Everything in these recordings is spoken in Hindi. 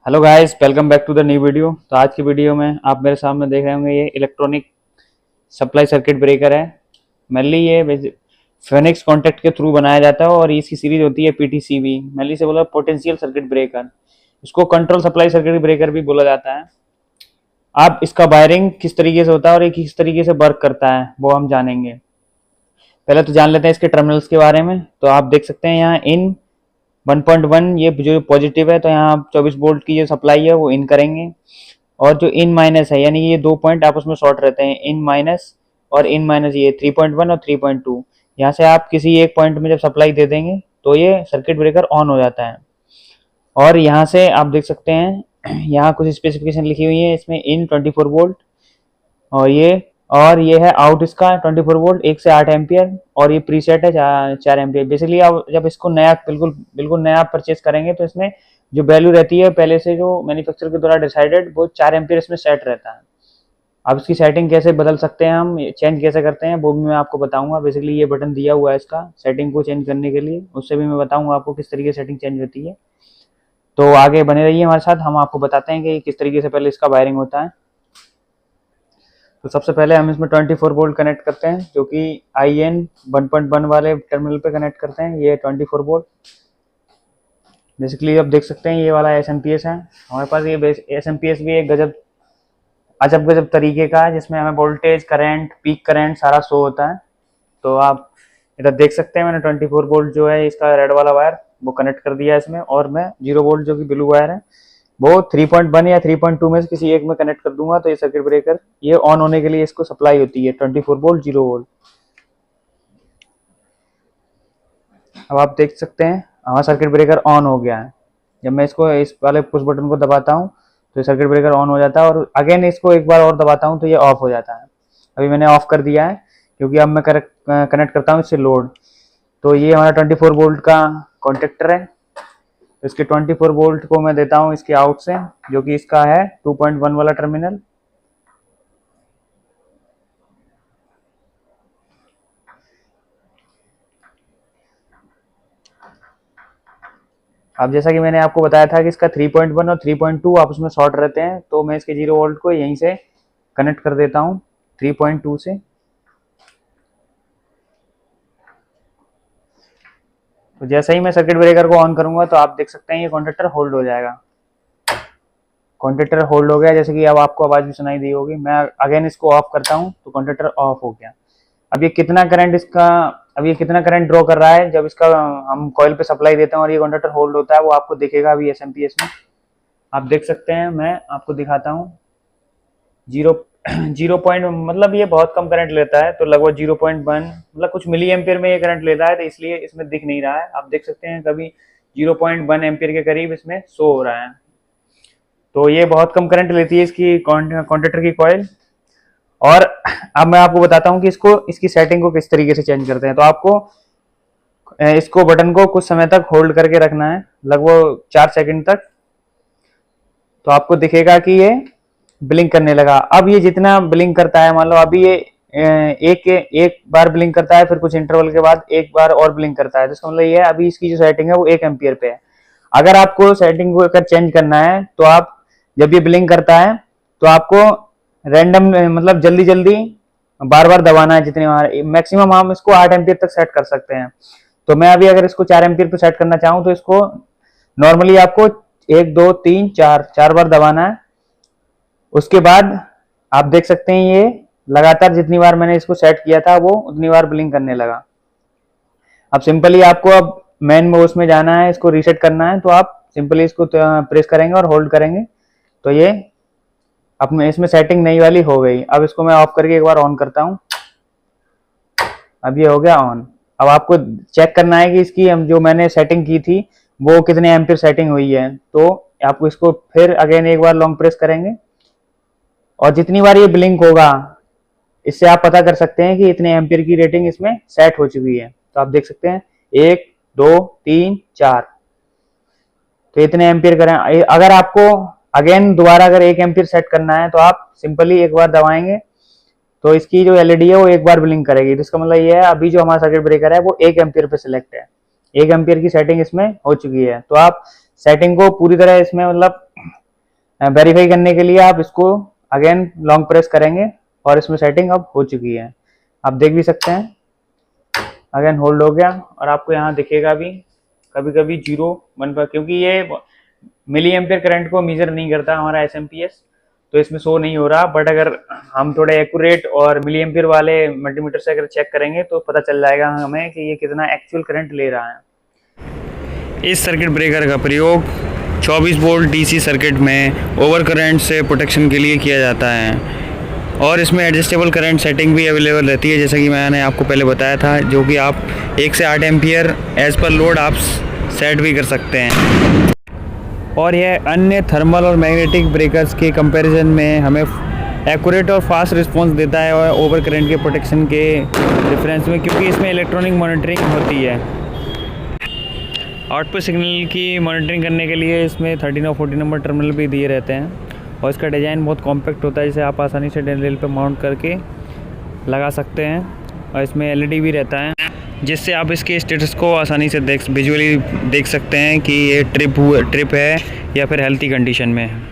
Hello guys, welcome back to the new video. तो आज की वीडियो में आप मेरे सामने देख रहे होंगे ये इलेक्ट्रॉनिक सप्लाई सर्किट ब्रेकर है। मेनली ये फेनिक्स कॉन्टैक्ट के थ्रू बनाया जाता है और इसकी सीरीज होती है पीटीसीबी। मेनली से बोला पोटेंशियल सर्किट ब्रेकर, इसको कंट्रोल सप्लाई सर्किट ब्रेकर भी बोला जाता है। आप इसका वायरिंग किस तरीके से होता है और ये किस तरीके से वर्क करता है वो हम जानेंगे। पहले तो जान लेते हैं इसके टर्मिनल्स के बारे में। तो आप देख सकते हैं यहाँ इन 1.1 ये जो पॉजिटिव है, तो यहाँ आप 24 वोल्ट की जो सप्लाई है वो इन करेंगे। और जो इन माइनस है, यानी ये दो पॉइंट आपस में शॉर्ट रहते हैं, इन माइनस और इन माइनस, ये 3.1 और 3.2। यहाँ से आप किसी एक पॉइंट में जब सप्लाई दे देंगे तो ये सर्किट ब्रेकर ऑन हो जाता है। और यहाँ से आप देख सकते हैं यहाँ कुछ स्पेसिफिकेशन लिखी हुई है इसमें, इन 24 वोल्ट और ये है आउट इसका 24 वोल्ट 1 से 8 एम्पियर, और ये प्रीसेट है 4 एम्पियर। बेसिकली आप जब इसको नया बिल्कुल बिल्कुल नया परचेज करेंगे तो इसमें जो वैल्यू रहती है पहले से जो मैन्युफैक्चरर के द्वारा डिसाइडेड, वो 4 एम्पियर इसमें सेट रहता है। अब इसकी सेटिंग कैसे बदल सकते हैं, हम चेंज कैसे करते हैं वो भी मैं आपको बताऊंगा। बेसिकली ये बटन दिया हुआ है इसका सेटिंग को चेंज करने के लिए, उससे भी मैं बताऊंगा आपको किस तरीके से सेटिंग चेंज होती है। तो आगे बने रहिए हमारे साथ, हम आपको बताते हैं कि किस तरीके से पहले इसका वायरिंग होता है। तो सबसे पहले हम इसमें 24 वोल्ट कनेक्ट करते हैं, जो कि IN 1.1 वाले टर्मिनल पे कनेक्ट करते हैं। ये 24 वोल्ट बेसिकली आप देख सकते हैं, ये वाला SMPS है हमारे पास। ये SMPS भी एक गजब अजब गजब तरीके का है, जिसमें हमें वोल्टेज, करंट, पीक करंट सारा शो होता है। तो आप इधर देख सकते हैं मैंने 24 वोल्ट जो है इसका रेड वाला वायर वो कनेक्ट कर दिया है इसमें, और मैं 0 वोल्ट जो कि ब्लू वायर है वो 3.1 या 3.2 में से किसी एक में कनेक्ट कर दूंगा। तो ये सर्किट ब्रेकर ये ऑन होने के लिए इसको सप्लाई होती है 24 वोल्ट 0 वोल्ट। अब आप देख सकते हैं हमारा सर्किट ब्रेकर ऑन हो गया है। जब मैं इसको इस वाले पुश बटन को दबाता हूँ तो ये सर्किट ब्रेकर ऑन हो जाता है, और अगेन इसको एक बार और दबाता हूँ तो ये ऑफ हो जाता है। अभी मैंने ऑफ कर दिया है क्योंकि अब मैं कनेक्ट करता हूँ इससे लोड। तो ये हमारा 24 वोल्ट का कॉन्टेक्टर है। तो इसके 24 वोल्ट को मैं देता हूँ इसके आउट से, जो कि इसका है 2.1 वाला टर्मिनल। अब जैसा कि मैंने आपको बताया था कि इसका 3.1 और 3.2 आपस में शॉर्ट रहते हैं, तो मैं इसके 0 वोल्ट को यहीं से कनेक्ट कर देता हूँ 3.2 से। तो जैसे ही मैं सर्किट ब्रेकर को ऑन करूंगा तो आप देख सकते हैं ये कॉन्टेक्टर होल्ड हो जाएगा। कॉन्टेक्टर होल्ड हो गया, जैसे कि अब आपको आवाज भी सुनाई दी होगी। मैं अगेन इसको ऑफ करता हूँ तो कॉन्टेक्टर ऑफ हो गया। अब ये कितना करंट इसका अब ये कितना करंट ड्रॉ कर रहा है जब इसका हम कॉइल पे सप्लाई देते हैं और ये कॉन्टेक्टर होल्ड होता है, वो आपको दिखेगा अभी SMPS में। आप देख सकते हैं, मैं आपको दिखाता हूँ। जीरो 0 पॉइंट मतलब ये बहुत कम करंट लेता है, तो लगभग 0.1 मतलब कुछ मिली एम्पियर में ये करंट लेता है, तो इसलिए इसमें दिख नहीं रहा है। आप देख सकते हैं कभी 0.1 एम्पियर के करीब इसमें शो हो रहा है। तो ये बहुत कम करंट लेती है इसकी कॉन्टेक्टर की कॉइल। और अब मैं आपको बताता हूँ कि इसकी सेटिंग को किस तरीके से चेंज करते हैं। तो आपको इसको बटन को कुछ समय तक होल्ड करके रखना है, लगभग 4 सेकंड तक। तो आपको दिखेगा कि ये ब्लिंक करने लगा। अब ये जितना ब्लिंक करता है, मान लो अभी ये एक बार ब्लिंक करता है, फिर कुछ इंटरवल के बाद एक बार और ब्लिंक करता है, तो इसका मतलब ये है अभी इसकी जो सेटिंग है वो 1 एम्पियर पे है। अगर आपको सेटिंग को अगर चेंज करना है तो आप जब ये ब्लिंक करता है तो आपको रैंडम मतलब जल्दी जल्दी बार बार दबाना है। जितने बार मैक्सिमम हम इसको 8 एम्पियर तक सेट कर सकते हैं। तो मैं अभी अगर इसको 4 एम्पियर पे सेट करना चाहूँ तो इसको नॉर्मली आपको 1 2 3 4 बार दबाना है। उसके बाद आप देख सकते हैं ये लगातार जितनी बार मैंने इसको सेट किया था वो उतनी बार ब्लिंक करने लगा। अब सिंपली आपको अब मेन मोड में जाना है, इसको रीसेट करना है, तो आप सिंपली इसको प्रेस करेंगे और होल्ड करेंगे तो ये अब इसमें सेटिंग नई वाली हो गई। अब इसको मैं ऑफ करके एक बार ऑन करता हूँ। अब ये हो गया ऑन। अब आपको चेक करना है कि इसकी जो मैंने सेटिंग की थी वो कितने एम्पियर सेटिंग हुई है। तो आपको इसको फिर अगेन एक बार लॉन्ग प्रेस करेंगे, और जितनी बार ये ब्लिंक होगा इससे आप पता कर सकते हैं कि इतने एम्पियर की रेटिंग इसमें सेट हो चुकी है। तो आप देख सकते हैं 1 2 3 4, तो इतने एम्पियर करें। अगर आपको अगेन दोबारा अगर 1 एम्पियर सेट करना है तो आप सिंपली एक बार दबाएंगे तो इसकी जो LED है वो एक बार ब्लिंक करेगी। तो इसका मतलब ये है अभी जो हमारा सर्किट ब्रेकर है वो 1 एम्पियर पे सिलेक्ट है, 1 एम्पियर की सेटिंग इसमें हो चुकी है। तो आप सेटिंग को पूरी तरह इसमें मतलब वेरीफाई करने के लिए आप इसको अगेन लॉन्ग प्रेस करेंगे और इसमें सेटिंग अब हो चुकी है, आप देख भी सकते हैं। अगेन होल्ड हो गया और आपको यहाँ दिखेगा भी कभी कभी 0 1 पर, क्योंकि ये मिली एम्पियर करंट को मेजर नहीं करता हमारा SMPS, तो इसमें शो नहीं हो रहा। बट अगर हम थोड़े एक्यूरेट और मिली एम्पियर वाले मल्टीमीटर से अगर चेक करेंगे तो पता चल जाएगा हमें कि ये कितना एक्चुअल करंट ले रहा है। इस सर्किट ब्रेकर का प्रयोग 24 वोल्ट DC सर्किट में ओवर करंट से प्रोटेक्शन के लिए किया जाता है और इसमें एडजस्टेबल करंट सेटिंग भी अवेलेबल रहती है, जैसा कि मैंने आपको पहले बताया था, जो कि आप 1 से 8 एम्पियर एज पर लोड आप सेट भी कर सकते हैं। और यह अन्य थर्मल और मैग्नेटिक ब्रेकर्स के कंपैरिजन में हमें एक्यूरेट और फास्ट रिस्पांस देता है और ओवर करंट के प्रोटेक्शन के डिफरेंस में, क्योंकि इसमें इलेक्ट्रॉनिक मॉनिटरिंग होती है। आउटपुट सिग्नल की मॉनिटरिंग करने के लिए इसमें 13 और 14 नंबर टर्मिनल भी दिए रहते हैं और इसका डिज़ाइन बहुत कॉम्पैक्ट होता है, जिसे आप आसानी से रेल पर माउंट करके लगा सकते हैं। और इसमें LED भी रहता है, जिससे आप इसके स्टेटस को आसानी से विजुअली देख सकते हैं कि ये ट्रिप है या फिर हेल्थी कंडीशन में है।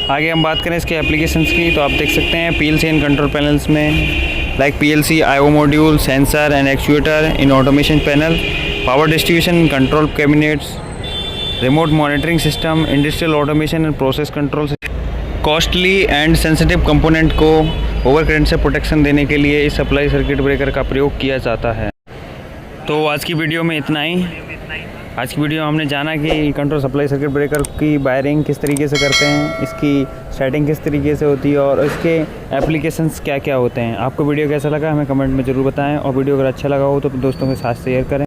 आगे हम बात करें इसके एप्लीकेशंस की, तो आप देख सकते हैं PLC एंड कंट्रोल पैनल्स में like PLC IO module, sensor and actuator in automation panel, power distribution control cabinets, remote monitoring system, industrial automation and process control. Costly and sensitive component को ओवर करंट से प्रोटेक्शन देने के लिए इस सप्लाई सर्किट ब्रेकर का प्रयोग किया जाता है। तो आज की वीडियो में इतना ही। आज की वीडियो में हमने जाना कि कंट्रोल सप्लाई सर्किट ब्रेकर की वायरिंग किस तरीके से करते हैं, इसकी सेटिंग किस तरीके से होती है और इसके एप्लीकेशंस क्या क्या होते हैं। आपको वीडियो कैसा लगा हमें कमेंट में ज़रूर बताएं और वीडियो अगर अच्छा लगा हो तो दोस्तों के साथ शेयर करें।